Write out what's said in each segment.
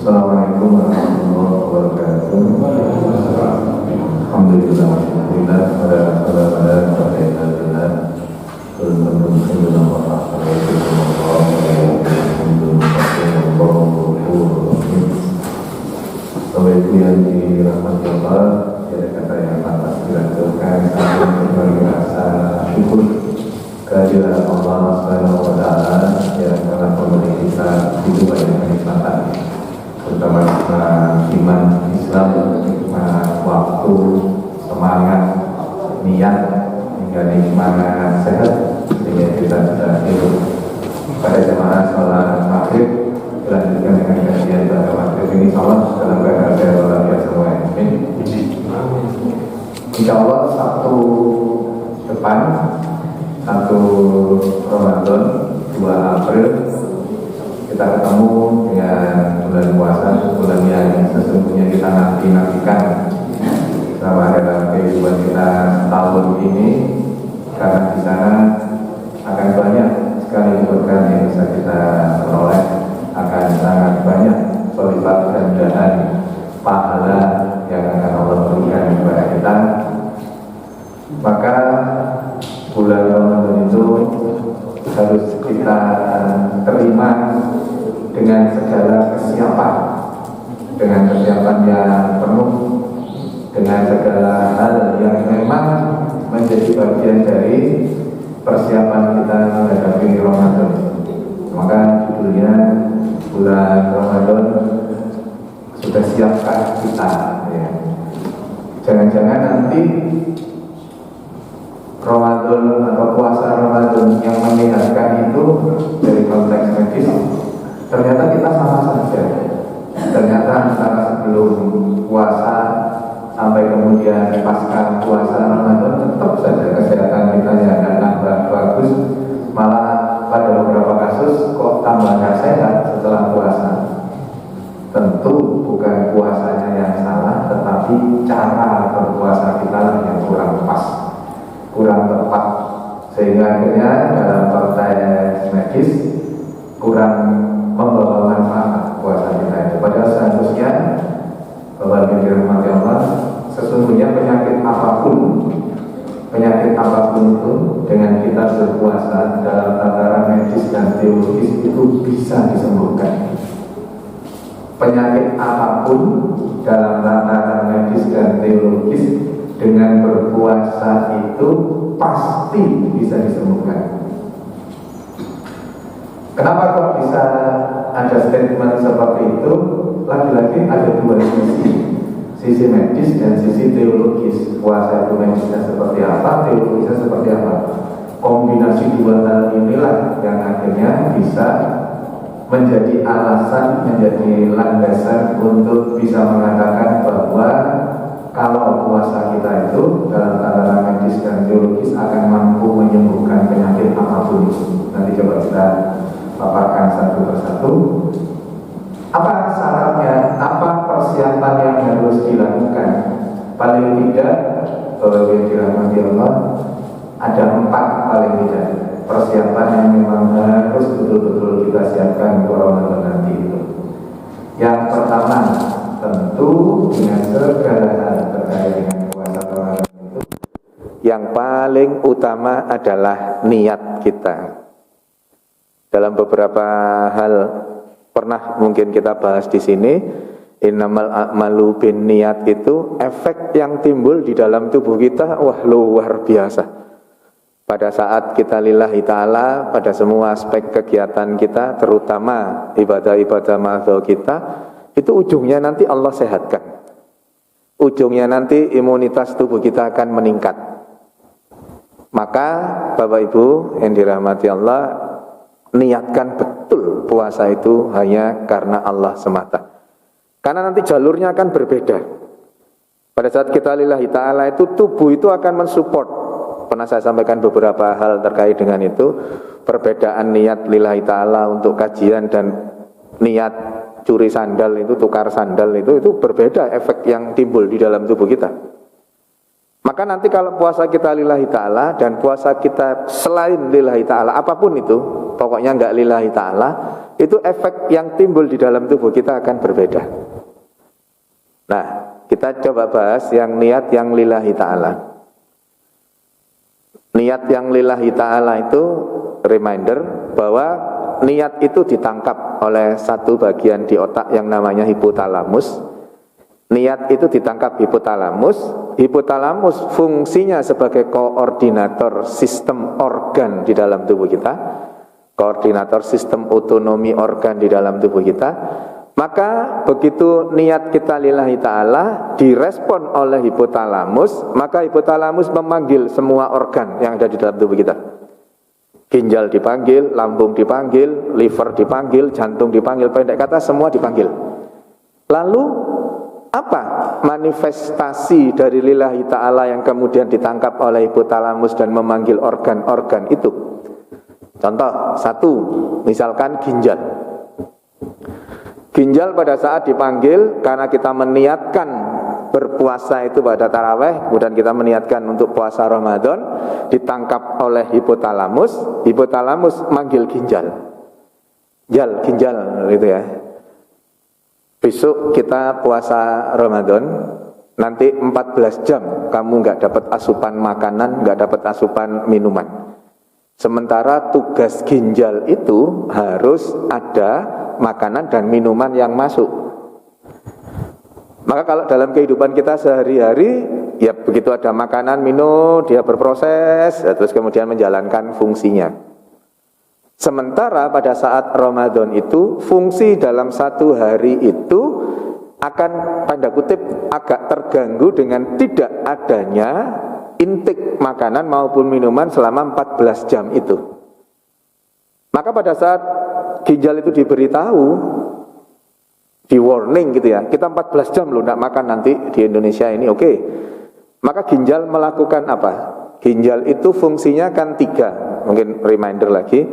Assalamualaikum warahmatullahi wabarakatuh. Alhamdulillah, alhamdulillah, Bapak Ibu yang dirahmati Allah, tiada kata yang pantas dilakukan selain berbagi rasa syukur kehadiran Allah Subhanahu wa Ta'ala yang telah memberi kita hidup banyak kenikmatan, terutama iman Islam, waktu, semangat, niat, hingga nikmat sehat sehingga kita bisa hidup. Pada jemaah sholat maghrib dilanjutkan dengan kajian pada maghrib ini sholat dalam keadaan sehat walafiat semua. Amin. Insya Allah Sabtu depan, 1 Ramadan 2 April kita ketemu dengan bulan puasa, bulan yang sesungguhnya kita nantikan selama dalam kehidupan kita tahun ini, karena di sana akan banyak sekali keberkahan yang bisa kita peroleh, akan sangat banyak berlipat gandahan pahala yang akan Allah berikan kepada kita. Maka bulan Ramadan itu harus kita terima dengan segala kesiapan, dengan kesiapan yang penuh, dengan segala hal yang memang menjadi bagian dari persiapan kita menghadapi Ramadan. Maka judulnya bulan Ramadan sudah siapkah kita, ya. Jangan-jangan nanti Ramadan atau puasa Ramadan yang menyehatkan itu dari konteks medis, ternyata kita sama saja. Ternyata antara sebelum puasa sampai kemudian pasca puasa Ramadan tetap saja kesehatan kita yang akan tambah bagus, malah pada beberapa kasus kok tambah gak sehat setelah puasa. Tentu bukan puasanya yang salah, tetapi cara berpuasa kita yang kurang pas, kurang tepat, sehingga akhirnya dalam konteks medis kurang membawa manfaat puasa kita itu. Padahal seharusnya Bapak Ibu dirahmati Allah, sesungguhnya penyakit apapun itu dengan kita berpuasa dalam tataran medis dan teologis itu bisa disembuhkan. Penyakit apapun dalam tataran medis dan teologis dengan berpuasa itu pasti bisa disembuhkan. Kenapa kok bisa ada statement seperti itu? Lagi-lagi ada dua sisi medis dan sisi teologis. Puasa itu medisnya seperti apa, teologisnya seperti apa. Kombinasi dua hal inilah yang akhirnya bisa menjadi alasan, menjadi landasan untuk bisa mengatakan bahwa kalau puasa kita itu dalam tataran medis dan teologis akan mampu menyembuhkan penyakit apapun itu. Nanti coba kita paparkan satu persatu. Apa syaratnya? Apa persiapan yang harus dilakukan? Paling tidak, kalau yang dirahmati Allah, ada 4 paling tidak persiapan yang memang harus betul-betul kita siapkan untuk Ramadan nanti itu. Yang pertama, tentu dengan segala hal terkait dengan puasa Ramadan itu, yang paling utama adalah niat kita. Dalam beberapa hal pernah mungkin kita bahas di sini, innamal a'malu binniyat itu efek yang timbul di dalam tubuh kita, wah luar biasa. Pada saat kita lillahi ta'ala, pada semua aspek kegiatan kita, terutama ibadah-ibadah madhu kita, itu ujungnya nanti Allah sehatkan. Ujungnya nanti imunitas tubuh kita akan meningkat. Maka Bapak Ibu yang dirahmati Allah, niatkan betul puasa itu hanya karena Allah semata. Karena nanti jalurnya akan berbeda. Pada saat kita lillahi ta'ala itu, tubuh itu akan mensupport. Pernah saya sampaikan beberapa hal terkait dengan itu. Perbedaan niat lillahi ta'ala untuk kajian dan niat curi sandal itu, tukar sandal itu berbeda efek yang timbul di dalam tubuh kita. Maka nanti kalau puasa kita lillahi ta'ala dan puasa kita selain lillahi ta'ala, apapun itu, pokoknya enggak lillahi ta'ala, itu efek yang timbul di dalam tubuh kita akan berbeda. Nah, kita coba bahas yang niat yang lillahi ta'ala. Niat yang lillahi ta'ala itu reminder bahwa niat itu ditangkap oleh satu bagian di otak yang namanya hipotalamus. Niat itu ditangkap hipotalamus. Hipotalamus fungsinya sebagai koordinator sistem organ di dalam tubuh kita, koordinator sistem otonomi organ di dalam tubuh kita. Maka begitu niat kita lillahi ta'ala direspon oleh hipotalamus, maka hipotalamus memanggil semua organ yang ada di dalam tubuh kita. Ginjal dipanggil, lambung dipanggil, liver dipanggil, jantung dipanggil, pendek kata semua dipanggil. Lalu apa manifestasi dari lillahi ta'ala yang kemudian ditangkap oleh hipotalamus dan memanggil organ-organ itu? Contoh satu, misalkan ginjal. Ginjal pada saat dipanggil karena kita meniatkan berpuasa itu pada taraweh, kemudian kita meniatkan untuk puasa Ramadan, ditangkap oleh hipotalamus. Hipotalamus manggil ginjal. Ginjal gitu ya. Besok kita puasa Ramadan, nanti 14 jam kamu nggak dapat asupan makanan, nggak dapat asupan minuman. Sementara tugas ginjal itu harus ada makanan dan minuman yang masuk. Maka kalau dalam kehidupan kita sehari-hari, ya begitu ada makanan, minum, dia berproses, ya, terus kemudian menjalankan fungsinya. Sementara pada saat Ramadan itu, fungsi dalam satu hari itu akan tanda kutip agak terganggu dengan tidak adanya intik makanan maupun minuman selama 14 jam itu. Maka pada saat ginjal itu diberitahu, di warning gitu ya, kita 14 jam loh tidak makan nanti di Indonesia ini, oke. Maka ginjal melakukan apa? Ginjal itu fungsinya kan 3, mungkin reminder lagi.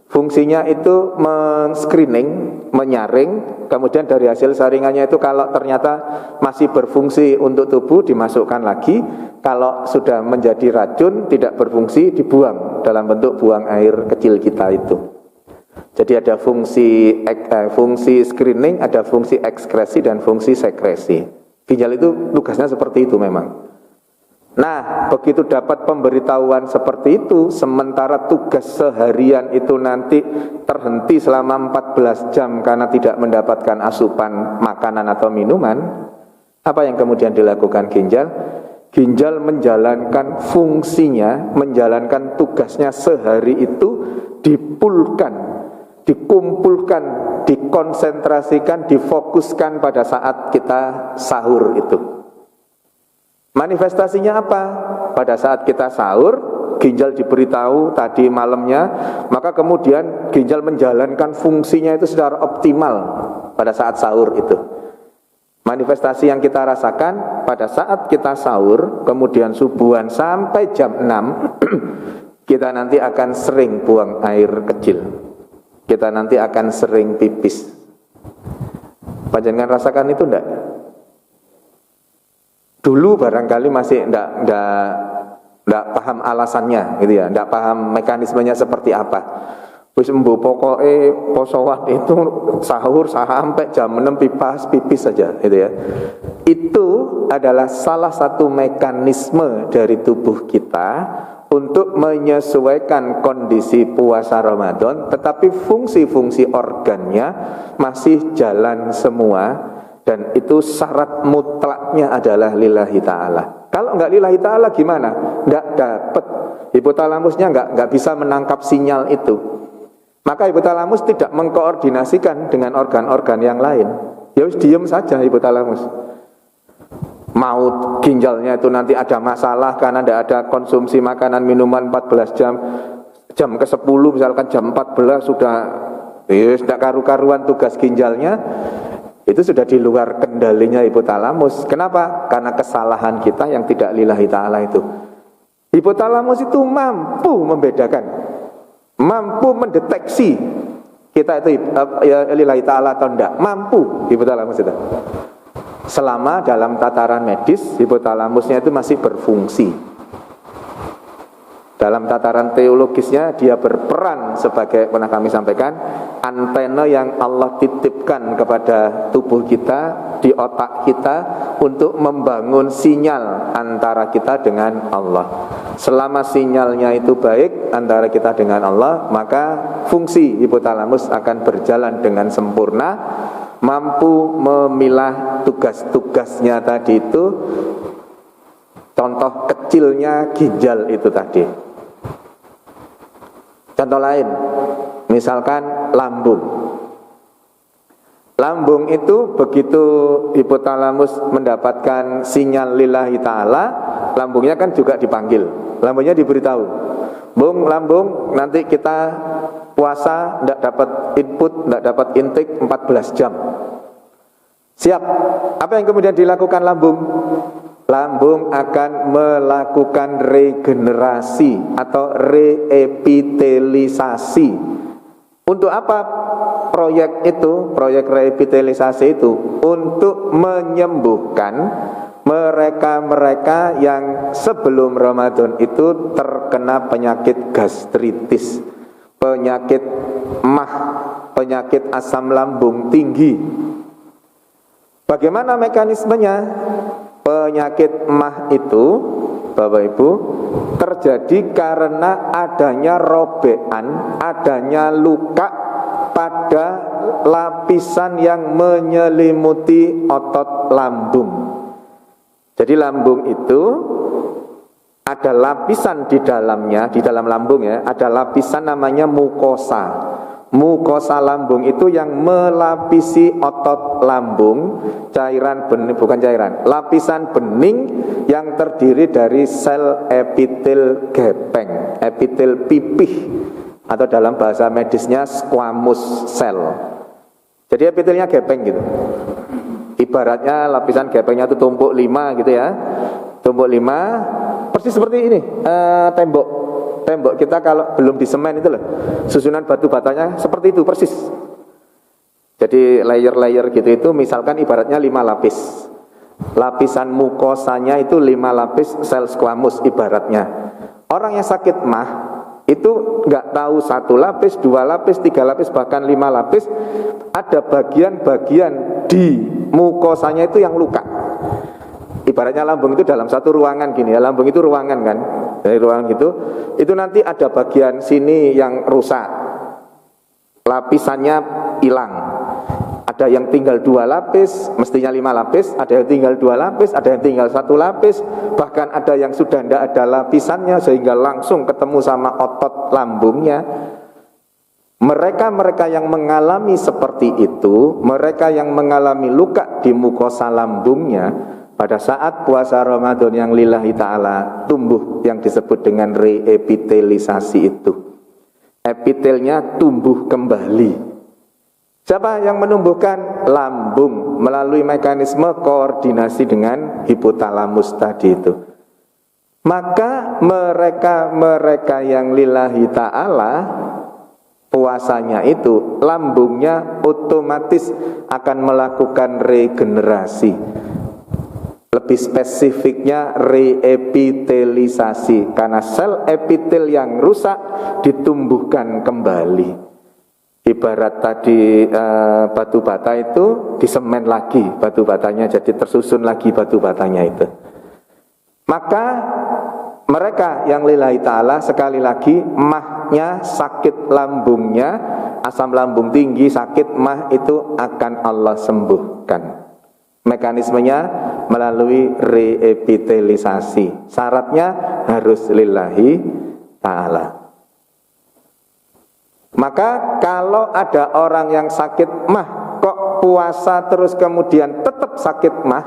Fungsinya itu men-screening, menyaring, kemudian dari hasil saringannya itu kalau ternyata masih berfungsi untuk tubuh dimasukkan lagi, kalau sudah menjadi racun tidak berfungsi dibuang dalam bentuk buang air kecil kita itu. Jadi ada fungsi screening, ada fungsi ekskresi dan fungsi sekresi. Ginjal itu tugasnya seperti itu memang. Nah, begitu dapat pemberitahuan seperti itu, sementara tugas seharian itu nanti terhenti selama 14 jam karena tidak mendapatkan asupan makanan atau minuman, apa yang kemudian dilakukan ginjal? Ginjal menjalankan fungsinya, menjalankan tugasnya sehari itu, dikumpulkan, dikonsentrasikan, difokuskan pada saat kita sahur itu. Manifestasinya apa? Pada saat kita sahur, ginjal diberitahu tadi malamnya, maka kemudian ginjal menjalankan fungsinya itu secara optimal pada saat sahur itu. Manifestasi yang kita rasakan pada saat kita sahur, kemudian subuhan sampai jam 6, kita nanti akan sering buang air kecil. Kita nanti akan sering pipis. Panjenengan rasakan itu enggak? Dulu barangkali masih enggak paham alasannya gitu ya, enggak paham mekanismenya seperti apa. Wis mbo pokoke posowan itu sahur sampai jam 6 pipis saja gitu ya. Itu adalah salah satu mekanisme dari tubuh kita untuk menyesuaikan kondisi puasa Ramadan, tetapi fungsi-fungsi organnya masih jalan semua. Dan itu syarat mutlaknya adalah lillahi ta'ala. Kalau enggak lillahi ta'ala gimana? Enggak dapat. Hipotalamusnya enggak bisa menangkap sinyal itu. Maka hipotalamus tidak mengkoordinasikan dengan organ-organ yang lain. Ya wis diem saja hipotalamus. Mau ginjalnya itu nanti ada masalah karena enggak ada konsumsi makanan minuman 14 jam. Jam ke-10 misalkan jam 14 sudah enggak karu-karuan tugas ginjalnya. Itu sudah di luar kendalinya hipotalamus. Kenapa? Karena kesalahan kita yang tidak lillahi ta'ala itu. Hipotalamus itu mampu membedakan, mampu mendeteksi kita itu lillahi ta'ala atau enggak. Mampu hipotalamus itu. Selama dalam tataran medis hipotalamusnya itu masih berfungsi. Dalam tataran teologisnya dia berperan sebagai, pernah kami sampaikan, antena yang Allah titipkan kepada tubuh kita, di otak kita, untuk membangun sinyal antara kita dengan Allah. Selama sinyalnya itu baik antara kita dengan Allah, maka fungsi hipotalamus akan berjalan dengan sempurna, mampu memilah tugas-tugasnya tadi itu. Contoh kecilnya ginjal itu tadi. Contoh lain, misalkan lambung. Lambung itu begitu hipotalamus mendapatkan sinyal lillahi ta'ala, lambungnya kan juga dipanggil. Lambungnya diberitahu, Bung, lambung, nanti kita puasa, tidak dapat input, tidak dapat intake 14 jam. Siap. Apa yang kemudian dilakukan lambung? Lambung akan melakukan regenerasi atau reepitelisasi. Untuk apa proyek itu? Proyek reepitelisasi itu untuk menyembuhkan mereka-mereka yang sebelum Ramadan itu terkena penyakit gastritis, penyakit MAH, penyakit asam lambung tinggi. Bagaimana mekanismenya? Penyakit MAH itu, Bapak Ibu, terjadi karena adanya robekan, adanya luka pada lapisan yang menyelimuti otot lambung. Jadi lambung itu ada lapisan di dalamnya, di dalam lambung ya, ada lapisan namanya mukosa. Mukosa lambung itu yang melapisi otot lambung, cairan bening, bukan cairan, lapisan bening yang terdiri dari sel epitel gepeng, epitel pipih, atau dalam bahasa medisnya squamous cell. Jadi epitelnya gepeng gitu. Ibaratnya lapisan gepengnya itu tumpuk 5 gitu ya. Tumpuk 5 persis seperti ini, tembok kita kalau belum di semen itu loh, susunan batu batanya seperti itu persis. Jadi layer-layer gitu itu misalkan ibaratnya 5 lapis. Lapisan mukosanya itu 5 lapis sel squamous ibaratnya. Orang yang sakit MAH itu nggak tahu 1 lapis, 2 lapis, 3 lapis, bahkan 5 lapis. Ada bagian-bagian di mukosanya itu yang luka. Ibaratnya lambung itu dalam satu ruangan gini ya, lambung itu ruangan kan, dari ruangan gitu, itu nanti ada bagian sini yang rusak, lapisannya hilang. Ada yang tinggal 2 lapis, mestinya 5 lapis, ada yang tinggal 2 lapis, ada yang tinggal 1 lapis, bahkan ada yang sudah tidak ada lapisannya sehingga langsung ketemu sama otot lambungnya. Mereka-mereka yang mengalami seperti itu, mereka yang mengalami luka di mukosa lambungnya, pada saat puasa Ramadan yang lillahi ta'ala tumbuh yang disebut dengan reepitelisasi itu. Epitelnya tumbuh kembali. Siapa yang menumbuhkan? Lambung, melalui mekanisme koordinasi dengan hipotalamus tadi itu. Maka mereka-mereka yang lillahi ta'ala puasanya itu, lambungnya otomatis akan melakukan regenerasi. Lebih spesifiknya reepitelisasi, karena sel epitel yang rusak ditumbuhkan kembali. Ibarat tadi batu bata itu disemen lagi batu batanya, jadi tersusun lagi batu batanya itu. Maka mereka yang lillahi ta'ala, sekali lagi, mahnya sakit lambungnya, asam lambung tinggi, sakit mah itu akan Allah sembuhkan. Mekanismenya melalui reepitelisasi. Syaratnya harus lillahi ta'ala. Maka kalau ada orang yang sakit mah, kok puasa terus kemudian tetap sakit mah,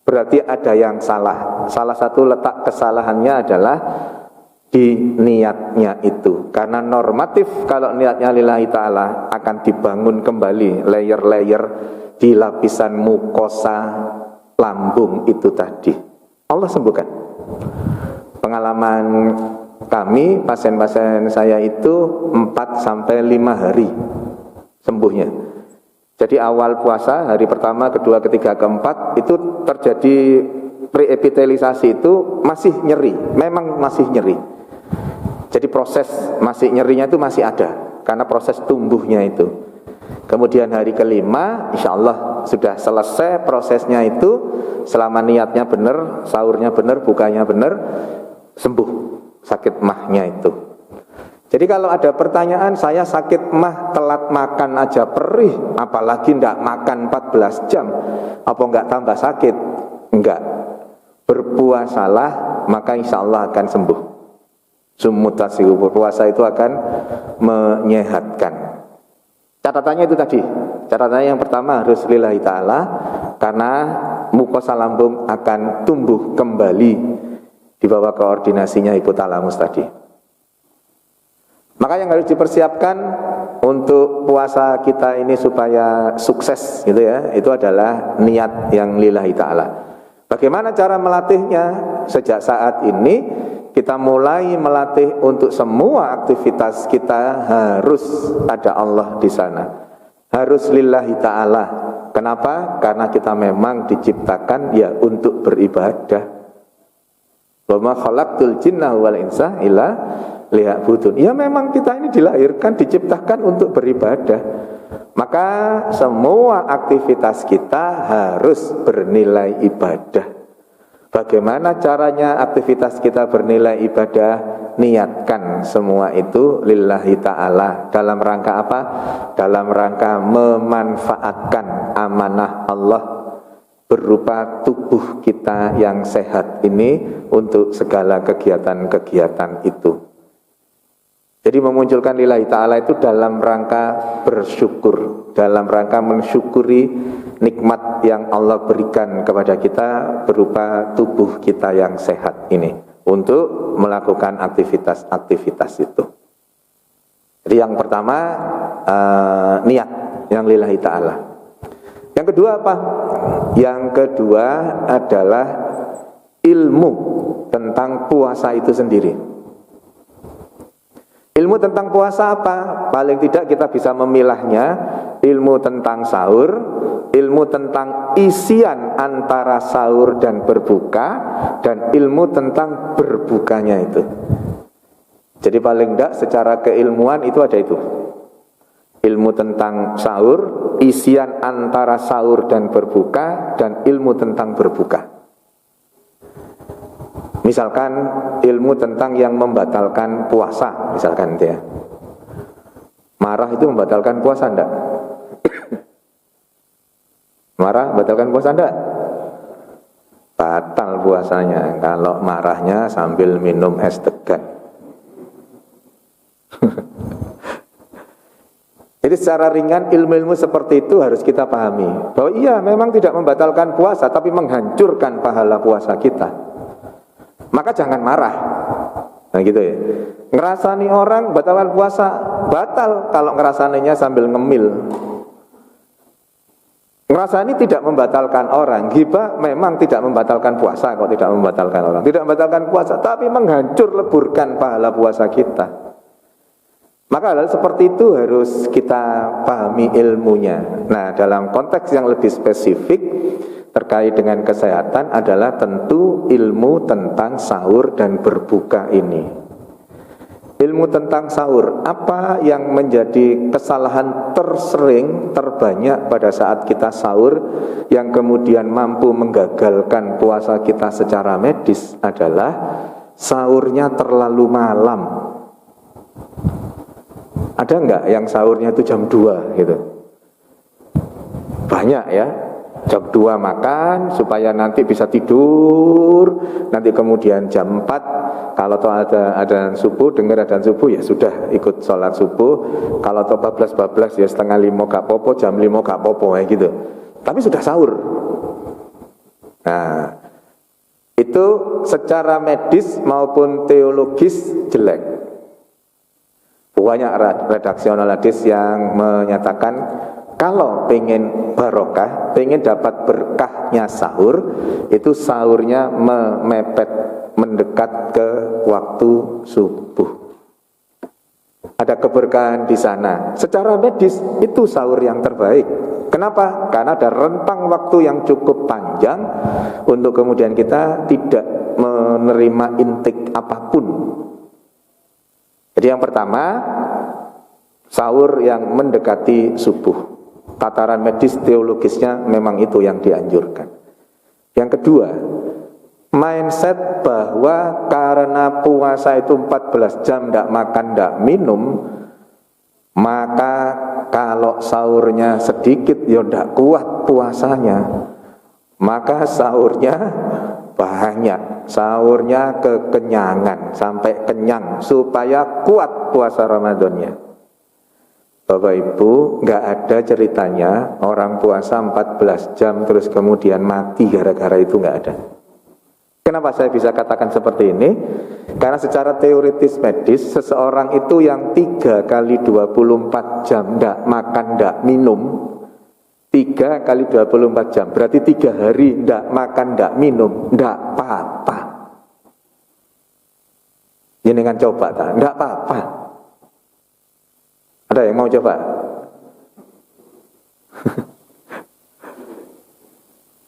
berarti ada yang salah. Salah satu letak kesalahannya adalah di niatnya itu. Karena normatif kalau niatnya lillahi ta'ala akan dibangun kembali layer-layer di lapisan mukosa lambung itu tadi. Allah sembuhkan. Pengalaman kami, pasien-pasien saya itu 4-5 hari sembuhnya. Jadi awal puasa, hari pertama, kedua, ketiga, keempat, itu terjadi reepitelisasi itu masih nyeri, memang masih nyeri. Jadi proses masih nyerinya itu masih ada karena proses tumbuhnya itu. Kemudian hari kelima insya Allah sudah selesai prosesnya itu, selama niatnya benar, sahurnya benar, bukanya benar, sembuh sakit mahnya itu. Jadi kalau ada pertanyaan, saya sakit mah telat makan aja perih, apalagi tidak makan 14 jam, apa enggak tambah sakit? Enggak. Berpuasalah maka insya Allah akan sembuh. Sumutasihu, berpuasa itu akan menyehatkan. Catatannya itu tadi. Catatannya yang pertama harus lillahi ta'ala, karena mukosa lambung akan tumbuh kembali di bawah koordinasinya hipotalamus tadi. Maka yang harus dipersiapkan untuk puasa kita ini supaya sukses gitu ya, itu adalah niat yang lillahi ta'ala. Bagaimana cara melatihnya? Sejak saat ini kita mulai melatih untuk semua aktivitas kita harus ada Allah di sana. Harus lillahi ta'ala. Kenapa? Karena kita memang diciptakan ya untuk beribadah. Wa ma khalaqtul jinna wal insa illa liya'budun. Ya memang kita ini dilahirkan, diciptakan untuk beribadah. Maka semua aktivitas kita harus bernilai ibadah. Bagaimana caranya aktivitas kita bernilai ibadah? Niatkan semua itu lillahi ta'ala. Dalam rangka apa? Dalam rangka memanfaatkan amanah Allah berupa tubuh kita yang sehat ini untuk segala kegiatan-kegiatan itu. Jadi memunculkan lillahi ta'ala itu dalam rangka bersyukur, dalam rangka mensyukuri nikmat yang Allah berikan kepada kita berupa tubuh kita yang sehat ini untuk melakukan aktivitas-aktivitas itu. Jadi yang pertama niat yang lillahi ta'ala. Yang kedua apa? Yang kedua adalah ilmu tentang puasa itu sendiri. Ilmu tentang puasa apa? Paling tidak kita bisa memilahnya. Ilmu tentang sahur, ilmu tentang isian antara sahur dan berbuka, dan ilmu tentang berbukanya itu. Jadi paling tidak secara keilmuan itu ada itu. Ilmu tentang sahur, isian antara sahur dan berbuka, dan ilmu tentang berbuka. Misalkan ilmu tentang yang membatalkan puasa, misalkan itu ya. Marah itu membatalkan puasa enggak? Marah membatalkan puasa enggak? Batal puasanya kalau marahnya sambil minum es degan. Jadi secara ringan ilmu-ilmu seperti itu harus kita pahami. Bahwa iya memang tidak membatalkan puasa, tapi menghancurkan pahala puasa kita. Maka jangan marah. Nah gitu ya. Ngerasani orang batalkan puasa, batal kalau ngerasaninya sambil ngemil. Ngerasani tidak membatalkan orang. Ghibah memang tidak membatalkan puasa. Kok tidak membatalkan orang? Tidak membatalkan puasa, tapi menghancur leburkan pahala puasa kita. Maka hal seperti itu harus kita pahami ilmunya. Nah dalam konteks yang lebih spesifik terkait dengan kesehatan adalah tentu ilmu tentang sahur dan berbuka ini. Ilmu tentang sahur, apa yang menjadi kesalahan tersering, terbanyak pada saat kita sahur yang kemudian mampu menggagalkan puasa kita secara medis adalah sahurnya terlalu malam. Ada enggak yang sahurnya itu jam 2 gitu? Banyak ya. Jam 2 makan supaya nanti bisa tidur. Nanti kemudian jam 4 kalau toh ada adzan subuh, dengar adzan subuh ya sudah ikut sholat subuh. Kalau toh bablas ya setengah 5 gak popo, jam 5 gak popo ya gitu. Tapi sudah sahur. Nah, itu secara medis maupun teologis jelek. Banyak redaksional hadis yang menyatakan kalau pengen barokah, pengen dapat berkahnya sahur, itu sahurnya memepet, mendekat ke waktu subuh. Ada keberkahan di sana. Secara medis itu sahur yang terbaik. Kenapa? Karena ada rentang waktu yang cukup panjang untuk kemudian kita tidak menerima intik apapun. Jadi yang pertama, sahur yang mendekati subuh. Tataran medis teologisnya memang itu yang dianjurkan. Yang kedua, mindset bahwa karena puasa itu 14 jam tidak makan, tidak minum, maka kalau sahurnya sedikit ya tidak kuat puasanya, maka sahurnya banyak, sahurnya kekenyangan sampai kenyang supaya kuat puasa Ramadannya. Bapak Ibu, nggak ada ceritanya orang puasa 14 jam terus kemudian mati gara-gara itu, nggak ada. Kenapa saya bisa katakan seperti ini? Karena secara teoritis medis, seseorang itu yang 3 kali 24 jam nggak makan, nggak minum, 3 kali 24 jam, berarti 3 hari nggak makan, nggak minum, nggak apa-apa. Jenengan coba tak? Nggak apa-apa. Ada yang mau coba?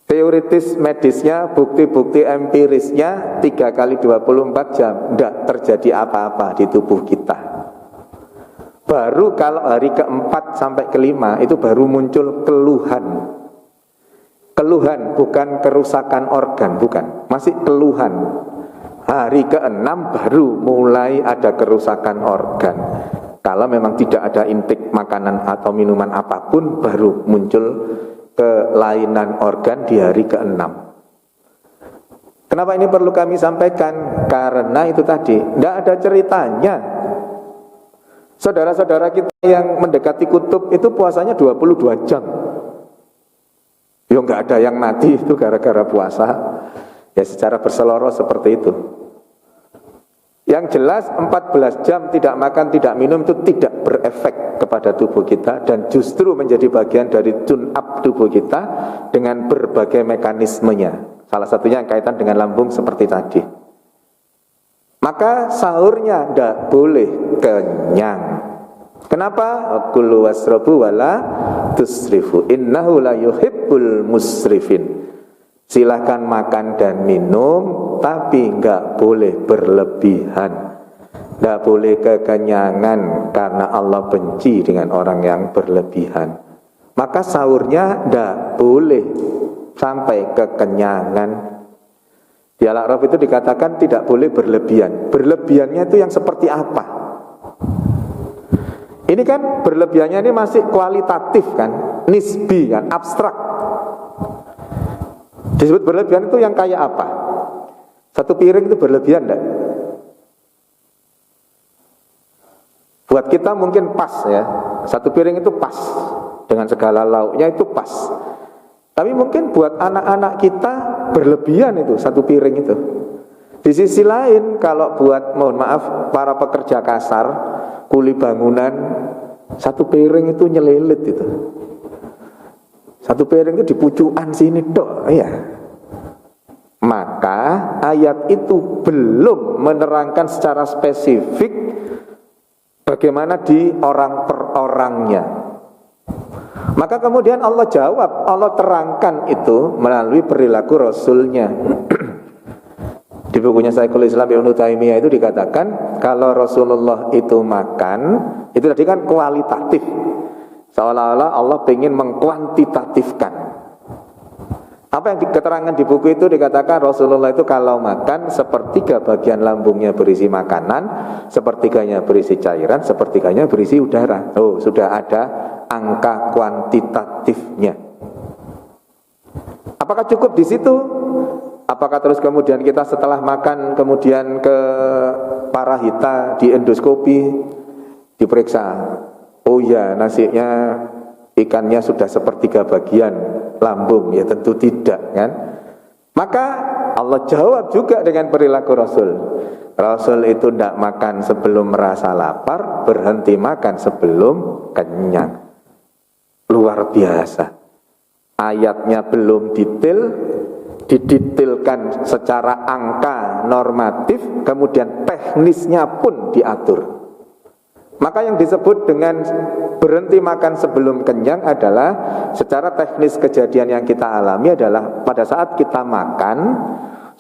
Teoritis medisnya, bukti-bukti empirisnya 3 kali 24 jam tidak terjadi apa-apa di tubuh kita. Baru kalau hari keempat sampai kelima itu baru muncul keluhan. Keluhan bukan kerusakan organ, bukan, masih keluhan. Hari keenam baru mulai ada kerusakan organ. Kalau memang tidak ada intake makanan atau minuman apapun, baru muncul kelainan organ di hari ke-6. Kenapa ini perlu kami sampaikan? Karena itu tadi, tidak ada ceritanya. Saudara-saudara kita yang mendekati kutub itu puasanya 22 jam. Ya nggak ada yang mati itu gara-gara puasa. Ya secara berseloroh seperti itu. Yang jelas 14 jam tidak makan, tidak minum itu tidak berefek kepada tubuh kita dan justru menjadi bagian dari tune up tubuh kita dengan berbagai mekanismenya. Salah satunya yang kaitan dengan lambung seperti tadi. Maka sahurnya tidak boleh kenyang. Kenapa? Kulu wasrabu wala tusrifu innahu la yuhibbul musrifin. Silahkan makan dan minum, tapi enggak boleh berlebihan. Enggak boleh kekenyangan, karena Allah benci dengan orang yang berlebihan. Maka sahurnya enggak boleh sampai kekenyangan. Di Al-A'raf itu dikatakan tidak boleh berlebihan. Berlebihannya itu yang seperti apa? Ini kan berlebihannya ini masih kualitatif kan, nisbi kan, abstrak. Disebut berlebihan itu yang kayak apa? Satu piring itu berlebihan enggak? Buat kita mungkin pas ya. Satu piring itu pas, dengan segala lauknya itu pas. Tapi mungkin buat anak-anak kita berlebihan itu satu piring itu. Di sisi lain kalau buat, mohon maaf, para pekerja kasar, kuli bangunan, satu piring itu nyelilit itu. Satu piring itu di pucukan sini dok, ya. Maka ayat itu belum menerangkan secara spesifik bagaimana di orang per orangnya. Maka kemudian Allah jawab, Allah terangkan itu melalui perilaku Rasulnya. Di bukunya Syekhul Islam Ibnu Taimiyah itu dikatakan kalau Rasulullah itu makan, itu tadi kan kualitatif. Seolah-olah Allah ingin mengkuantitatifkan. Apa yang diketerangan di buku itu dikatakan Rasulullah itu kalau makan sepertiga bagian lambungnya berisi makanan, sepertiganya berisi cairan, sepertiganya berisi udara. Oh, sudah ada angka kuantitatifnya. Apakah cukup di situ? Apakah terus kemudian kita setelah makan kemudian ke parahita di endoskopi diperiksa? Oh ya, nasinya, ikannya sudah sepertiga bagian lambung. Ya tentu tidak kan. Maka Allah jawab juga dengan perilaku Rasul. Rasul itu tidak makan sebelum merasa lapar, berhenti makan sebelum kenyang. Luar biasa. Ayatnya belum detail, didetailkan secara angka normatif, kemudian teknisnya pun diatur. Maka yang disebut dengan berhenti makan sebelum kenyang adalah secara teknis kejadian yang kita alami adalah pada saat kita makan,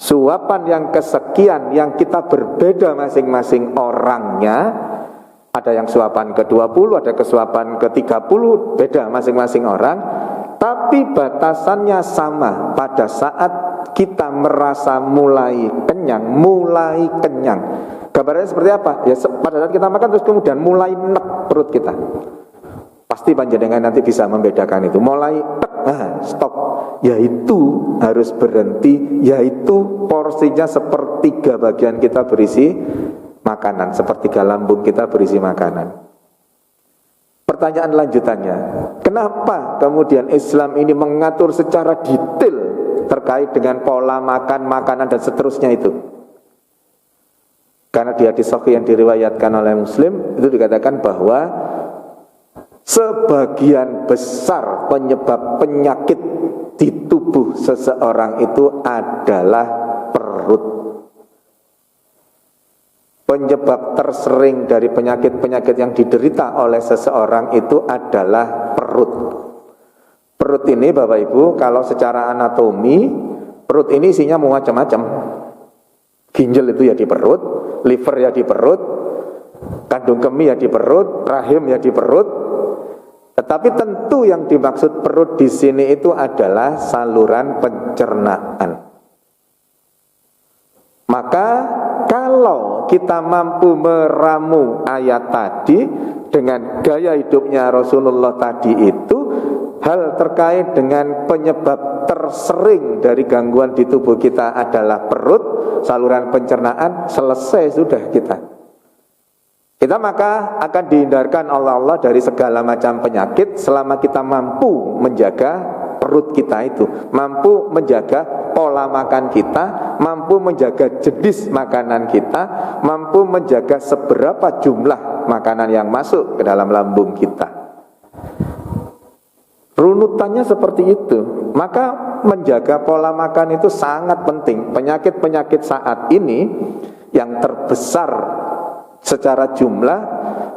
suapan yang kesekian yang kita berbeda masing-masing orangnya Ada yang suapan ke-20, ada kesuapan ke-30, beda masing-masing orang. Tapi batasannya sama pada saat kita merasa mulai kenyang. Gambarannya seperti apa? Ya pada saat kita makan terus kemudian mulai nek perut kita. Pasti panjenengan nanti bisa membedakan itu. Mulai stop. Yaitu harus berhenti. Yaitu porsinya sepertiga bagian kita berisi makanan, sepertiga lambung kita berisi makanan. Pertanyaan lanjutannya, kenapa kemudian Islam ini mengatur secara detail terkait dengan pola makan, makanan dan seterusnya itu? Karena di hadis sahih yang diriwayatkan oleh Muslim itu dikatakan bahwa sebagian besar penyebab penyakit di tubuh seseorang itu adalah perut. Penyebab tersering dari penyakit-penyakit yang diderita oleh seseorang itu adalah perut. Perut ini Bapak Ibu, kalau secara anatomi, perut ini isinya macam-macam. Ginjal itu ya di perut, liver ya di perut, kandung kemih ya di perut, rahim ya di perut. Tetapi tentu yang dimaksud perut di sini itu adalah saluran pencernaan. Maka kalau kita mampu meramu ayat tadi dengan gaya hidupnya Rasulullah tadi itu, hal terkait dengan penyebab tersering dari gangguan di tubuh kita adalah perut, saluran pencernaan, selesai sudah kita. Kita maka akan dihindarkan oleh Allah dari segala macam penyakit selama kita mampu menjaga perut kita itu, mampu menjaga pola makan kita, mampu menjaga jenis makanan kita, mampu menjaga seberapa jumlah makanan yang masuk ke dalam lambung kita. Runutannya seperti itu. Maka menjaga pola makan itu sangat penting. Penyakit-penyakit saat ini yang terbesar secara jumlah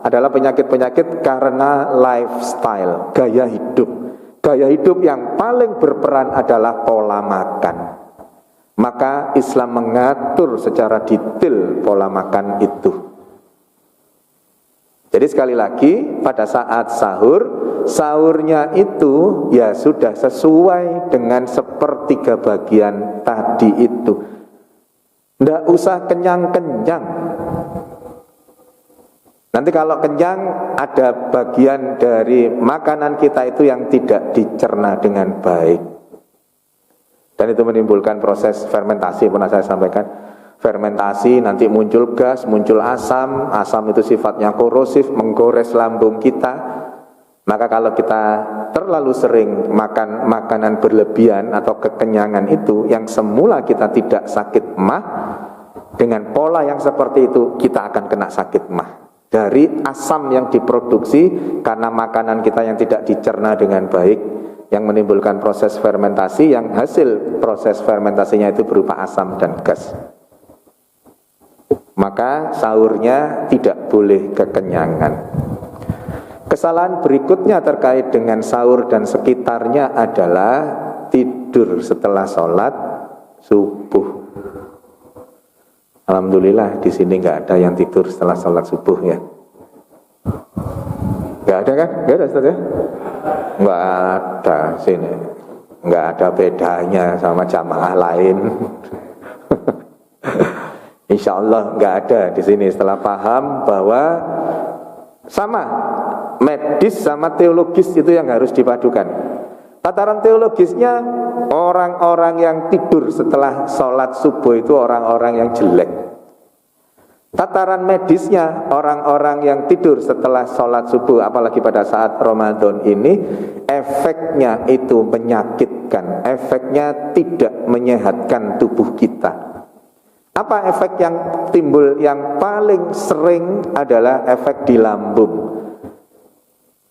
adalah penyakit-penyakit karena lifestyle, gaya hidup. Gaya hidup yang paling berperan adalah pola makan. Maka Islam mengatur secara detail pola makan itu. Jadi sekali lagi pada saat sahur, sahurnya itu ya sudah sesuai dengan sepertiga bagian tadi itu. Tidak usah kenyang-kenyang. Nanti kalau kenyang ada bagian dari makanan kita itu yang tidak dicerna dengan baik. Dan itu menimbulkan proses fermentasi, pernah saya sampaikan. Fermentasi nanti muncul gas, muncul asam. Asam itu sifatnya korosif, menggores lambung kita. Maka kalau kita terlalu sering makan makanan berlebihan atau kekenyangan itu, yang semula kita tidak sakit mah, dengan pola yang seperti itu kita akan kena sakit mah. Dari asam yang diproduksi karena makanan kita yang tidak dicerna dengan baik, yang menimbulkan proses fermentasi, yang hasil proses fermentasinya itu berupa asam dan gas. Maka sahurnya tidak boleh kekenyangan. Kesalahan berikutnya terkait dengan sahur dan sekitarnya adalah tidur setelah sholat subuh. Alhamdulillah di sini nggak ada yang tidur setelah sholat subuh ya. Nggak ada kan? Nggak ada Ustaz ya? Nggak ada sini. Nggak ada bedanya sama jamaah lain. Insya Allah nggak ada di sini. Setelah paham bahwa sama medis sama teologis itu yang harus dipadukan. Tataran teologisnya, orang-orang yang tidur setelah sholat subuh itu orang-orang yang jelek. Tataran medisnya, orang-orang yang tidur setelah sholat subuh, apalagi pada saat Ramadan ini, efeknya itu menyakitkan, efeknya tidak menyehatkan tubuh kita. Apa efek yang timbul yang paling sering adalah efek di lambung.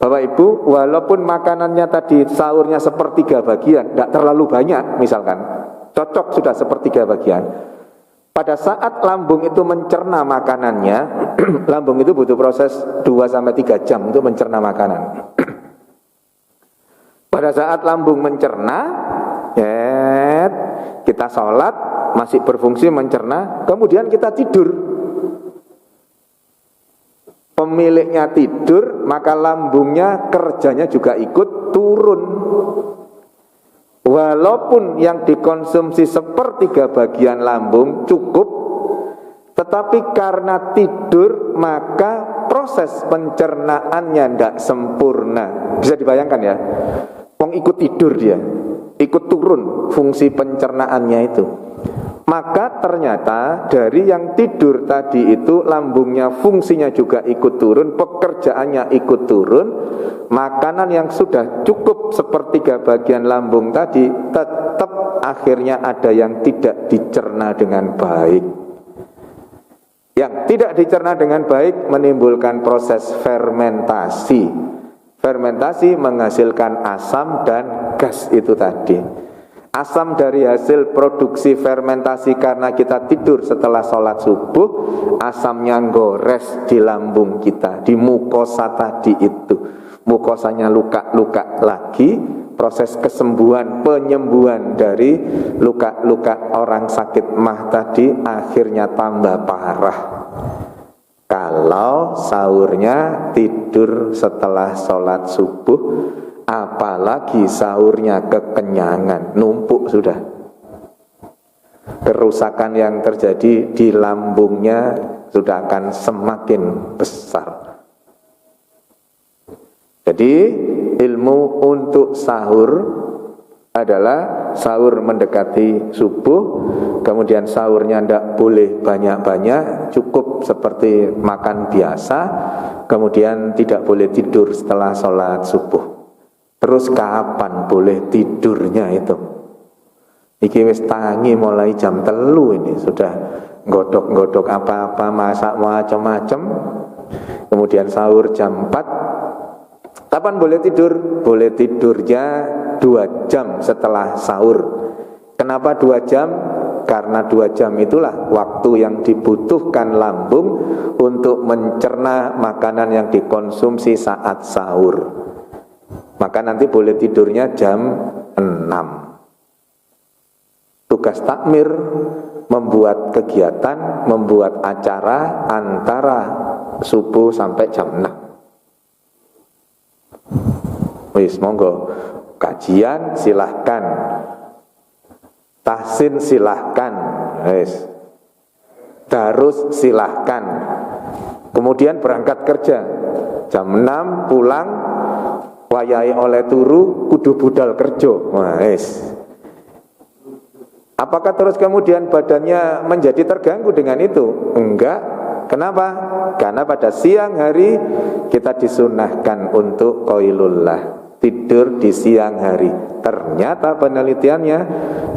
Bapak Ibu, walaupun makanannya tadi sahurnya sepertiga bagian, tidak terlalu banyak misalkan, cocok sudah sepertiga bagian. Pada saat lambung itu mencerna makanannya, lambung itu butuh proses 2-3 jam untuk mencerna makanan. Pada saat lambung mencerna, kita sholat, masih berfungsi mencerna, kemudian kita tidur. pemiliknya tidur, maka lambungnya kerjanya juga ikut turun. Walaupun yang dikonsumsi sepertiga bagian lambung cukup, tetapi karena tidur maka proses pencernaannya tidak sempurna. Bisa dibayangkan ya, wong ikut tidur dia, ikut turun fungsi pencernaannya itu. Maka ternyata dari yang tidur tadi itu lambungnya fungsinya juga ikut turun, pekerjaannya ikut turun. Makanan yang sudah cukup sepertiga bagian lambung tadi tetap akhirnya ada yang tidak dicerna dengan baik. Yang tidak dicerna dengan baik menimbulkan proses fermentasi. Fermentasi menghasilkan asam dan gas itu tadi. Asam dari hasil produksi fermentasi karena kita tidur setelah sholat subuh, asamnya gores di lambung kita, di mukosa tadi itu. Mukosanya luka-luka lagi, proses kesembuhan, penyembuhan dari luka-luka orang sakit mah tadi akhirnya tambah parah. Kalau sahurnya tidur setelah sholat subuh, apalagi sahurnya kekenyangan, numpuk sudah. Kerusakan yang terjadi di lambungnya sudah akan semakin besar. Jadi ilmu untuk sahur adalah sahur mendekati subuh, kemudian sahurnya tidak boleh banyak-banyak, cukup seperti makan biasa, kemudian tidak boleh tidur setelah sholat subuh. Terus kapan boleh tidurnya itu? Iki wis tangi mulai jam 3 ini, sudah godok-godok apa-apa, masak macam-macam, kemudian sahur jam 4. Kapan boleh tidur? Boleh tidurnya 2 jam setelah sahur. Kenapa 2 jam? Karena 2 jam itulah waktu yang dibutuhkan lambung untuk mencerna makanan yang dikonsumsi saat sahur. Maka nanti boleh tidurnya jam 6. Tugas takmir membuat kegiatan, membuat acara antara subuh sampai jam 6. Wis monggo, kajian silahkan, tahsin silahkan, wis, darus silahkan. Kemudian berangkat kerja jam 6 pulang, wayai oleh turu kudu budal kerja. Wis. Apakah terus kemudian badannya menjadi terganggu dengan itu? Enggak. Kenapa? Karena pada siang hari kita disunahkan untuk qailullah, tidur di siang hari. Ternyata penelitiannya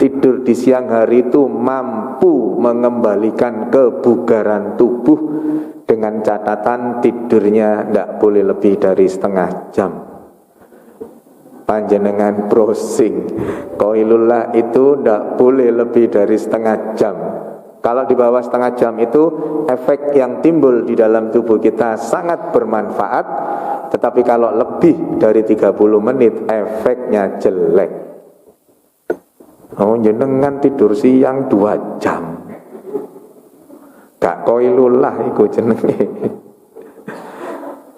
tidur di siang hari itu mampu mengembalikan kebugaran tubuh, dengan catatan tidurnya tidak boleh lebih dari setengah jam. Panjenengan browsing, qailullah itu tidak boleh lebih dari setengah jam. Kalau di bawah setengah jam itu efek yang timbul di dalam tubuh kita sangat bermanfaat. Tetapi kalau lebih dari 30 menit efeknya jelek. Oh, jenengan tidur siang 2 jam. Gak qailullah iku jenenge.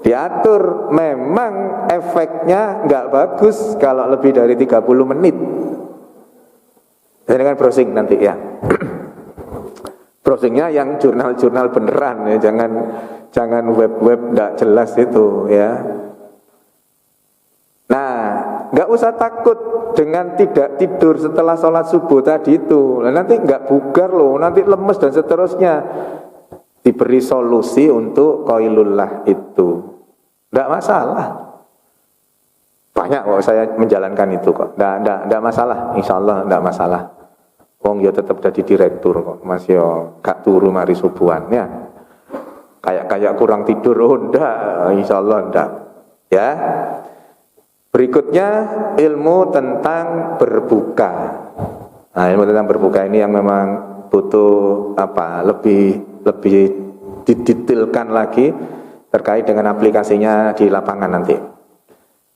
Diatur, memang efeknya gak bagus kalau lebih dari 30 menit. Jenengan browsing nanti ya. Browsingnya yang jurnal-jurnal beneran ya, jangan web-web tidak jelas itu ya. Nah, nggak usah takut dengan tidak tidur setelah sholat subuh tadi itu. Nah, nanti nggak bugar loh, nanti lemes dan seterusnya. Diberi solusi untuk qailullah itu, nggak masalah. Banyak kok saya menjalankan itu kok, nggak masalah, insya Allah nggak masalah. Wong ya tetap jadi direktur kok, Mas yo gak turu mari subuhan ya. Kayak kurang tidur, oh ndak, insyaallah ndak. Ya. Berikutnya ilmu tentang berbuka. Nah, ilmu tentang berbuka ini yang memang butuh lebih didetailkan lagi terkait dengan aplikasinya di lapangan nanti.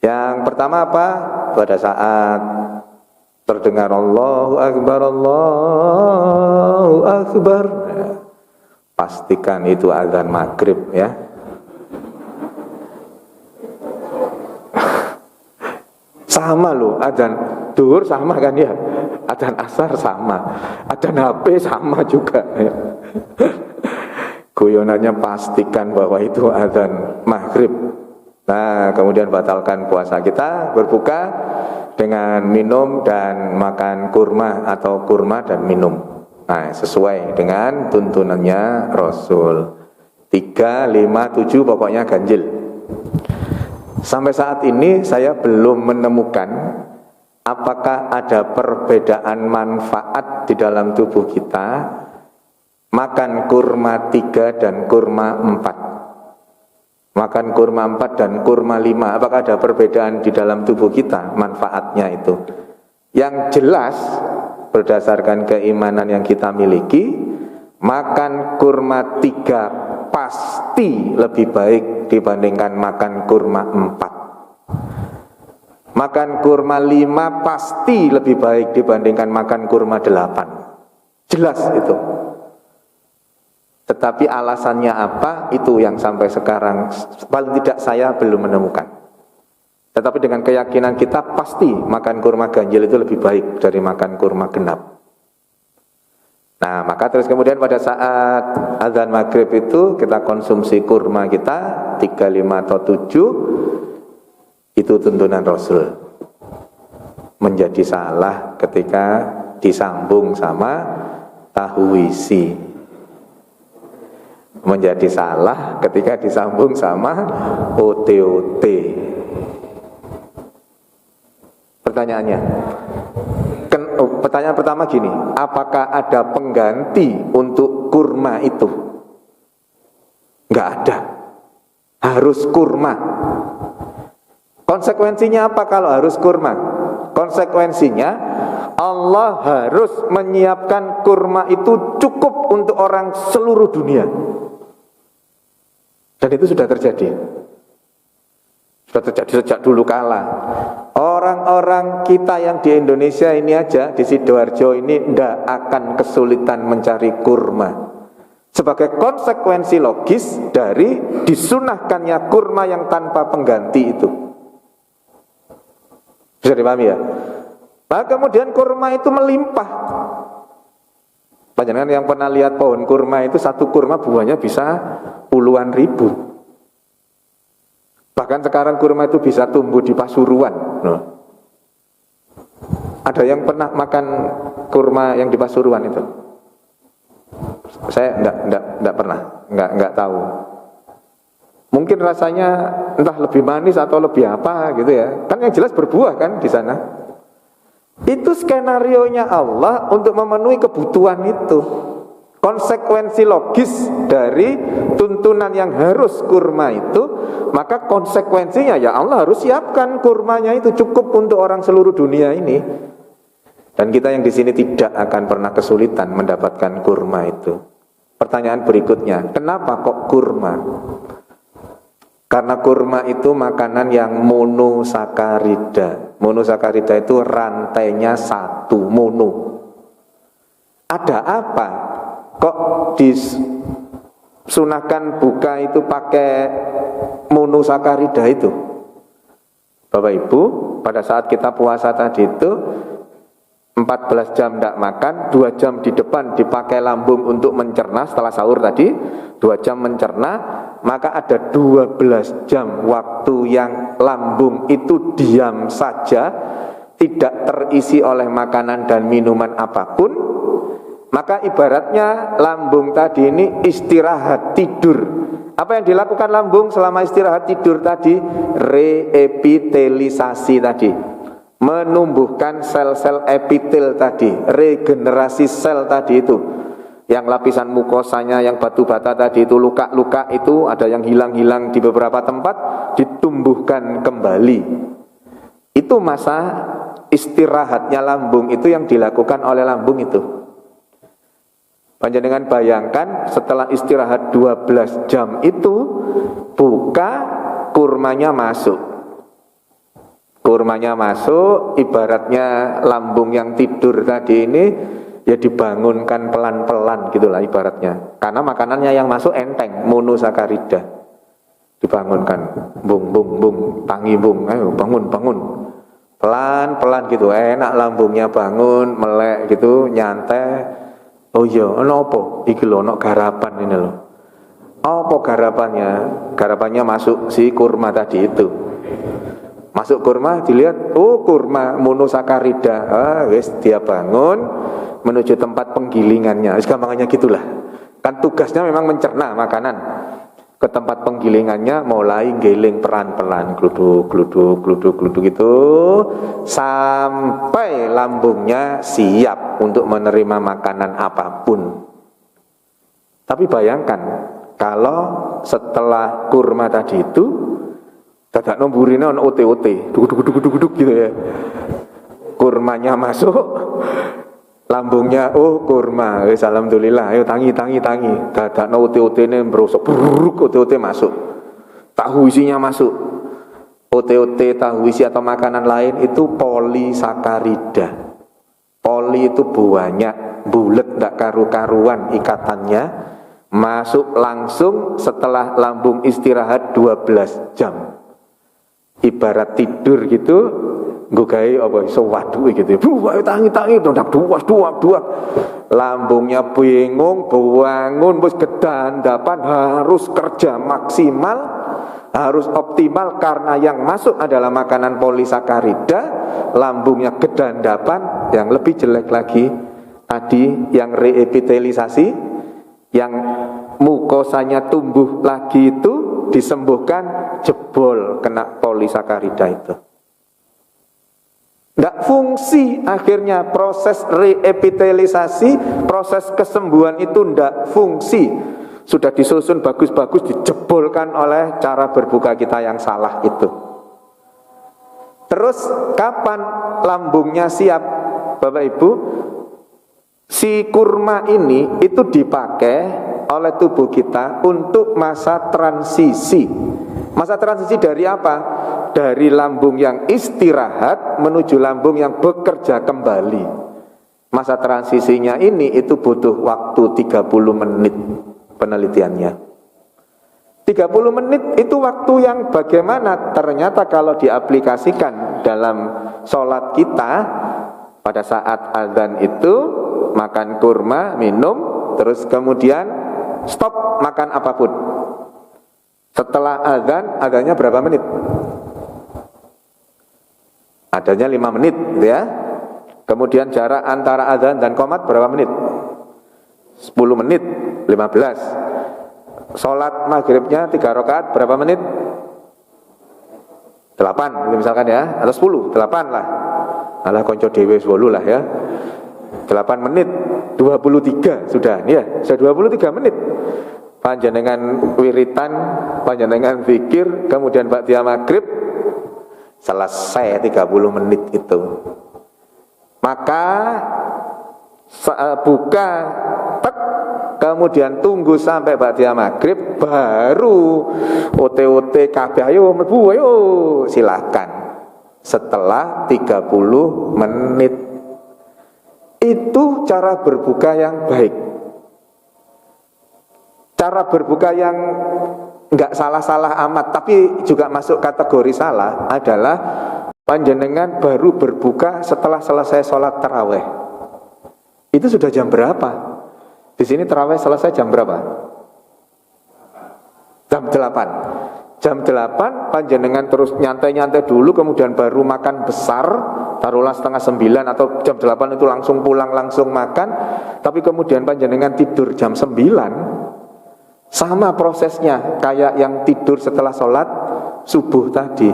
Yang pertama apa? Pada saat terdengar Allahu Akbar, Allahu Akbar, pastikan itu azan maghrib ya. Sama loh, adzan duhur sama kan ya, adzan asar sama, adzan HP sama juga ya. Guyonannya pastikan bahwa itu adzan maghrib. Nah, kemudian batalkan puasa kita, berbuka dengan minum dan makan kurma atau kurma dan minum. Nah, sesuai dengan tuntunannya Rasul. 3, 5, 7 pokoknya ganjil. Sampai saat ini saya belum menemukan apakah ada perbedaan manfaat di dalam tubuh kita makan kurma 3 dan kurma 4. Makan kurma 4 dan kurma 5, apakah ada perbedaan di dalam tubuh kita manfaatnya itu? Yang jelas berdasarkan keimanan yang kita miliki, makan kurma 3 pasti lebih baik dibandingkan makan kurma 4. Makan kurma 5 pasti lebih baik dibandingkan makan kurma 8. Jelas itu. Tetapi alasannya apa, itu yang sampai sekarang paling tidak saya belum menemukan. Tetapi dengan keyakinan kita pasti makan kurma ganjil itu lebih baik dari makan kurma genap. Nah, maka terus kemudian pada saat azan maghrib itu kita konsumsi kurma kita 3, 5 atau 7. Itu tuntunan Rasul. Menjadi salah ketika disambung sama tahu isi. Menjadi salah ketika disambung sama OTOT. Pertanyaannya, pertanyaan pertama gini, apakah ada pengganti untuk kurma itu? Enggak ada. Harus kurma. Konsekuensinya apa kalau harus kurma? Konsekuensinya Allah harus menyiapkan kurma itu cukup untuk orang seluruh dunia. Dan itu sudah terjadi. Sudah terjadi sejak dulu kala. Orang-orang kita yang di Indonesia ini aja, di Sidoarjo ini tidak akan kesulitan mencari kurma. Sebagai konsekuensi logis dari disunahkannya kurma yang tanpa pengganti itu. Bisa dipahami ya? Nah, kemudian kurma itu melimpah. Panjenengan yang pernah lihat pohon kurma itu, satu kurma buahnya bisa puluhan ribu. Bahkan sekarang kurma itu bisa tumbuh di Pasuruan. Ada yang pernah makan kurma yang di Pasuruan itu? Saya enggak pernah, enggak tahu. Mungkin rasanya entah lebih manis atau lebih apa gitu ya. Kan yang jelas berbuah kan di sana. Itu skenarionya Allah untuk memenuhi kebutuhan itu. Konsekuensi logis dari tuntunan yang harus kurma itu, maka konsekuensinya ya Allah harus siapkan kurmanya itu cukup untuk orang seluruh dunia ini. Dan kita yang di sini tidak akan pernah kesulitan mendapatkan kurma itu. Pertanyaan berikutnya, kenapa kok kurma? Karena kurma itu makanan yang monosakarida. Monosakarida itu rantainya satu, mono. Ada apa? Kok disunahkan buka itu pakai monosakarida itu? Bapak Ibu, pada saat kita puasa tadi itu 14 jam tidak makan, 2 jam di depan dipakai lambung untuk mencerna setelah sahur tadi, 2 jam mencerna, maka ada 12 jam waktu yang lambung itu diam saja, tidak terisi oleh makanan dan minuman apapun. Maka ibaratnya lambung tadi ini istirahat, tidur. Apa yang dilakukan lambung selama istirahat tidur tadi? Reepitelisasi tadi, menumbuhkan sel-sel epitel tadi, regenerasi sel tadi itu. Yang lapisan mukosanya yang batu bata tadi itu, luka-luka itu ada yang hilang-hilang di beberapa tempat, ditumbuhkan kembali. Itu masa istirahatnya lambung itu yang dilakukan oleh lambung itu. Panjenengan bayangkan setelah istirahat 12 jam itu, buka, kurmanya masuk. Kurmanya masuk, ibaratnya lambung yang tidur tadi ini ya dibangunkan pelan-pelan gitulah ibaratnya. Karena makanannya yang masuk enteng, monosakarida. Dibangunkan, bung, bung, bung, tangi bung, ayo bangun, bangun. pelan-pelan gitu, enak lambungnya, bangun, melek gitu, nyantai. Oh iya, ono apa? Iki lho ono garapan ini lho. Apa garapannya? Garapannya masuk si kurma tadi itu. Masuk kurma dilihat, oh kurma monosakarida. Wis dia bangun menuju tempat penggilingannya. Wis gampangannya gitulah. Kan tugasnya memang mencerna makanan. Ke tempat penggilingannya mulai giling pelan-pelan, gluduk itu sampai lambungnya siap untuk menerima makanan apapun. Tapi bayangkan kalau setelah kurma tadi itu dadak nomburine ono ote-ote, duduk gitu ya. Kurmanya masuk, lambungnya oh kurma, wis alhamdulillah, ayo tangi. Dadakno ote-otene mbrosok, bruk ote-ote masuk. Tahu isinya masuk. Ote-ote, tahu isi atau makanan lain itu polisakarida. Poli itu banyak, bulet ndak karu-karuan ikatannya, masuk langsung setelah lambung istirahat 12 jam. Ibarat tidur gitu, nggo gawe apa iso waduk gitu. Tangi duak. Lambungnya bingung, bangun wis kedandapan, harus kerja maksimal, harus optimal karena yang masuk adalah makanan polisakarida. Lambungnya kedandapan, yang lebih jelek lagi tadi yang reepitelisasi, yang mukosanya tumbuh lagi itu disembuhkan, jebol kena polisakarida itu. Tidak fungsi, akhirnya proses reepitelisasi, proses kesembuhan itu tidak fungsi. Sudah disusun bagus-bagus, dijebolkan oleh cara berbuka kita yang salah itu. Terus kapan lambungnya siap, Bapak Ibu? Si kurma ini itu dipakai oleh tubuh kita untuk masa transisi. Masa transisi dari apa? Dari lambung yang istirahat menuju lambung yang bekerja kembali. Masa transisinya ini itu butuh waktu 30 menit penelitiannya. 30 menit itu waktu yang bagaimana? Ternyata kalau diaplikasikan dalam sholat kita, pada saat azan itu makan kurma, minum, terus kemudian stop makan apapun. Setelah azannya berapa menit? Adanya 5 menit ya. Kemudian jarak antara azan dan qomat berapa menit? 10 menit, 15. Sholat maghribnya 3 rakaat berapa menit? 8 misalkan ya, atau 10, 8 lah. Alah konco dewe 10 lah ya. 8 menit, 23 sudah ya, sudah 23 menit. Panjenengan wiritan, panjenengan zikir, kemudian ba'diyah maghrib, selesai 30 menit itu. Maka buka, tek, kemudian tunggu sampai ba'diyah maghrib, baru ote-ote kabeh, ayo mlebu, ayo silakan. Setelah 30 menit. Itu cara berbuka yang baik. Cara berbuka yang enggak salah-salah amat, tapi juga masuk kategori salah adalah panjenengan baru berbuka setelah selesai sholat taraweh. Itu sudah jam berapa? Di sini taraweh selesai jam berapa? Jam 8. Jam 8 panjenengan terus nyantai-nyantai dulu, kemudian baru makan besar, taruhlah setengah 9 atau jam 8 itu langsung pulang, langsung makan. Tapi kemudian panjenengan tidur jam 9, sama prosesnya kayak yang tidur setelah sholat subuh tadi.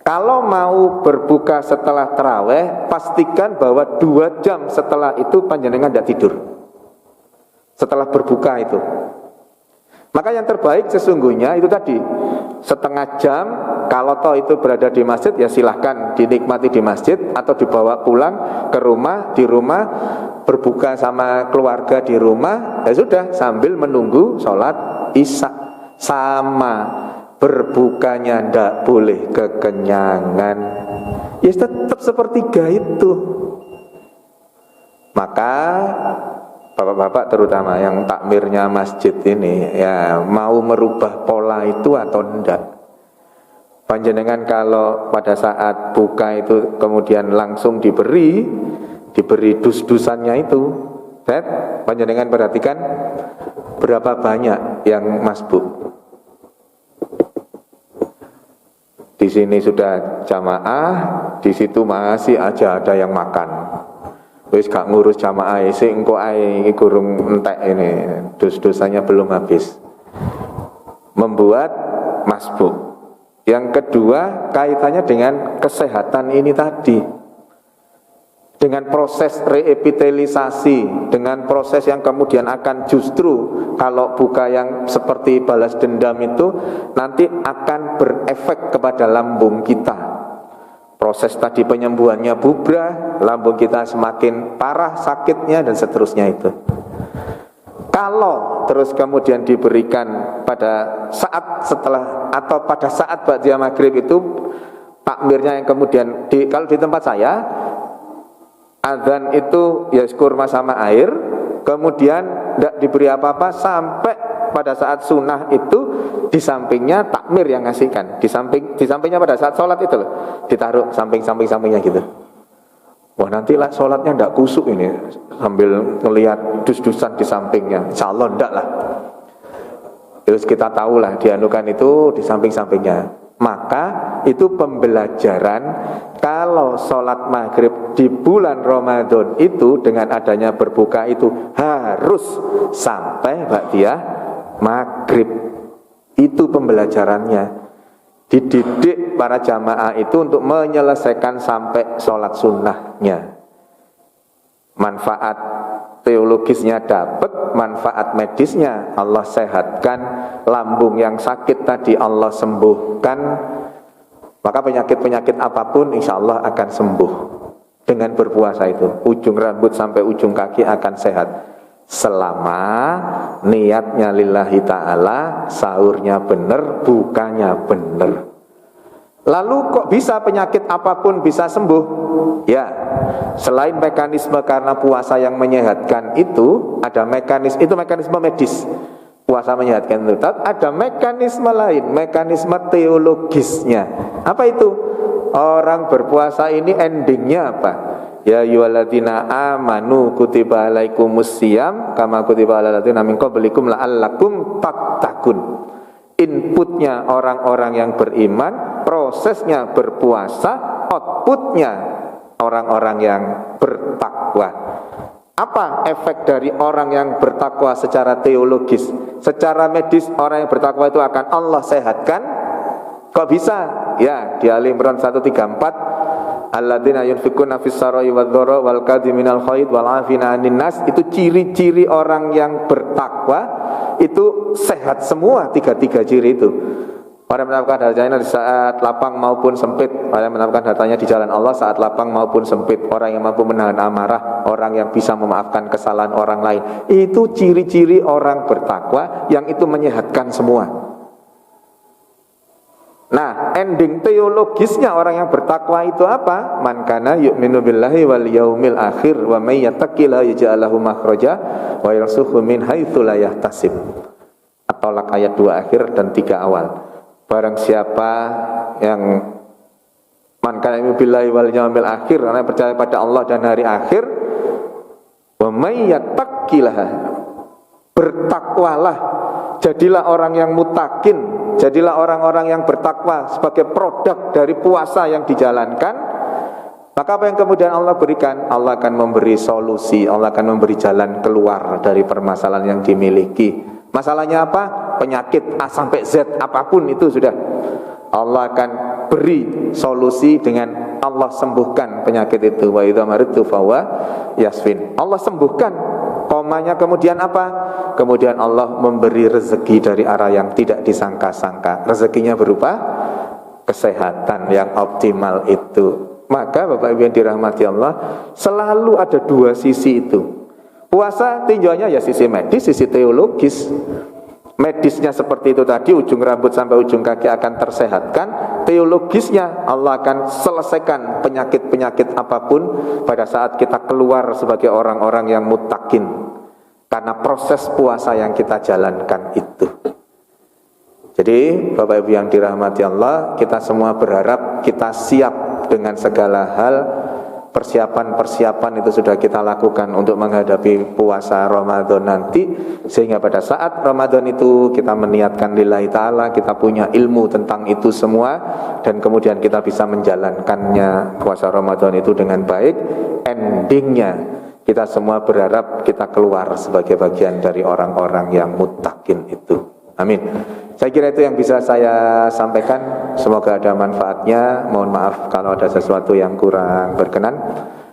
Kalau mau berbuka setelah taraweh, pastikan bahwa 2 jam setelah itu panjenengan tidak tidur. Setelah berbuka itu. Maka yang terbaik sesungguhnya itu tadi, setengah jam. Kalau toh itu berada di masjid, ya silahkan dinikmati di masjid atau dibawa pulang ke rumah, di rumah berbuka sama keluarga di rumah, ya sudah sambil menunggu sholat isya. Sama, berbukanya ndak boleh kekenyangan, ya tetap sepertiga itu. Maka bapak-bapak terutama yang takmirnya masjid ini, ya mau merubah pola itu atau enggak? Panjenengan kalau pada saat buka itu kemudian langsung diberi dus-dusannya itu, panjenengan perhatikan berapa banyak yang masbuk. Di sini sudah jamaah, di situ masih aja ada yang makan. Wis gak ngurus jamaah, sing engko ae iki gurung entek ini, dus-dusanya belum habis. Membuat masbuk. Yang kedua, kaitannya dengan kesehatan ini tadi. Dengan proses reepitelisasi, dengan proses yang kemudian akan justru kalau buka yang seperti balas dendam itu nanti akan berefek kepada lambung kita. Proses tadi penyembuhannya bubrah, lambung kita semakin parah sakitnya dan seterusnya itu. Kalau terus kemudian diberikan pada saat setelah atau pada saat ba'da maghrib itu takmirnya yang kemudian kalau di tempat saya azan itu ya kurma sama air, kemudian tidak diberi apa-apa sampai pada saat sunnah itu di sampingnya takmir yang ngasihkan, di sampingnya pada saat sholat itu loh, ditaruh sampingnya gitu. Wah nanti lah sholatnya tidak kusuk ini sambil ngelihat dus-dusan di sampingnya, insya Allah tidak lah. Terus kita tahu lah dianukan itu di samping-sampingnya. Maka itu pembelajaran kalau sholat maghrib di bulan Ramadan itu dengan adanya berbuka itu harus sampai ba'diyah maghrib. Itu pembelajarannya. Dididik para jamaah itu untuk menyelesaikan sampai sholat sunnahnya. Manfaat teologisnya dapat, manfaat medisnya Allah sehatkan, lambung yang sakit tadi Allah sembuhkan. Maka penyakit-penyakit apapun insya Allah akan sembuh dengan berpuasa itu. Ujung rambut sampai ujung kaki akan sehat selama niatnya lillahi ta'ala, sahurnya benar, bukanya benar. Lalu kok bisa penyakit apapun bisa sembuh? Ya, selain mekanisme karena puasa yang menyehatkan itu, ada mekanisme medis. Puasa menyehatkan itu, ada mekanisme lain, mekanisme teologisnya. Apa itu? Orang berpuasa ini endingnya apa? Ya ayyuhalladzina amanu kutiba alaikumusiyam kama kutiba alal ladzina min qablikum la'allakum tattaqun. Inputnya orang-orang yang beriman, prosesnya berpuasa, outputnya orang-orang yang bertakwa. Apa efek dari orang yang bertakwa secara teologis? Secara medis orang yang bertakwa itu akan Allah sehatkan. Kok bisa? Ya, di Ali Imran 134 alladzina yunfikuna fis sarai wadh-dharra wal kadhiminal ghaidh wal 'afina 'anil nas. Itu ciri-ciri orang yang bertakwa itu sehat semua, tiga ciri itu. Orang yang menafkahkan hartanya di saat lapang maupun sempit, orang yang menafkahkan hartanya di jalan Allah saat lapang maupun sempit, orang yang mampu menahan amarah, orang yang bisa memaafkan kesalahan orang lain. Itu ciri-ciri orang bertakwa yang itu menyehatkan semua. Nah, ending teologisnya orang yang bertakwa itu apa? Man kana yu'minu billahi wal yaumil akhir wa may yattaqillaha yaj'al lahu makhraja wa yarzuqhu min haitsu la yahtasib. At-Tolak ayat 2 akhir dan 3 awal. Barang siapa yang man kana yu'minu billahi wal yaumil akhir, orang yang percaya pada Allah dan hari akhir, wa may yattaqillaha, bertakwalah, jadilah orang yang mutakin. Jadilah orang-orang yang bertakwa sebagai produk dari puasa yang dijalankan. Maka apa yang kemudian Allah berikan? Allah akan memberi solusi, Allah akan memberi jalan keluar dari permasalahan yang dimiliki. Masalahnya apa? Penyakit A sampai Z apapun itu sudah Allah akan beri solusi dengan Allah sembuhkan penyakit itu. Wa idza maridtu fahuwa yasfin. Allah sembuhkan. Komanya kemudian apa? Kemudian Allah memberi rezeki dari arah yang tidak disangka-sangka. Rezekinya berupa kesehatan yang optimal itu. Maka Bapak Ibu yang dirahmati Allah, selalu ada dua sisi itu. Puasa tinjauannya ya sisi medis, sisi teologis. Medisnya seperti itu tadi, ujung rambut sampai ujung kaki akan tersehatkan. Teologisnya Allah akan selesaikan penyakit-penyakit apapun pada saat kita keluar sebagai orang-orang yang mutakin, karena proses puasa yang kita jalankan itu. Jadi Bapak Ibu yang dirahmati Allah, kita semua berharap kita siap dengan segala hal. Persiapan-persiapan itu sudah kita lakukan untuk menghadapi puasa Ramadan nanti, sehingga pada saat Ramadan itu kita meniatkan lillahi ta'ala, kita punya ilmu tentang itu semua, dan kemudian kita bisa menjalankannya puasa Ramadan itu dengan baik. Endingnya kita semua berharap kita keluar sebagai bagian dari orang-orang yang muttaqin itu. Amin. Saya kira itu yang bisa saya sampaikan. Semoga ada manfaatnya. Mohon maaf kalau ada sesuatu yang kurang berkenan.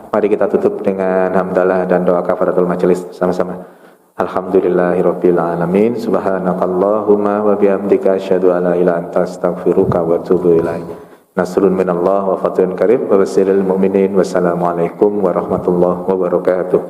Mari kita tutup dengan hamdalah dan doa kafaratul majelis sama-sama. Alhamdulillahirabbil alamin. Subhanakallahumma wa bihamdika asyhadu an la ilaha illa anta astaghfiruka wa atubu ilaik. Nasrun minallah wa fathun karim wa basyiril mu'minin. Wassalamualaikum warahmatullahi wabarakatuh.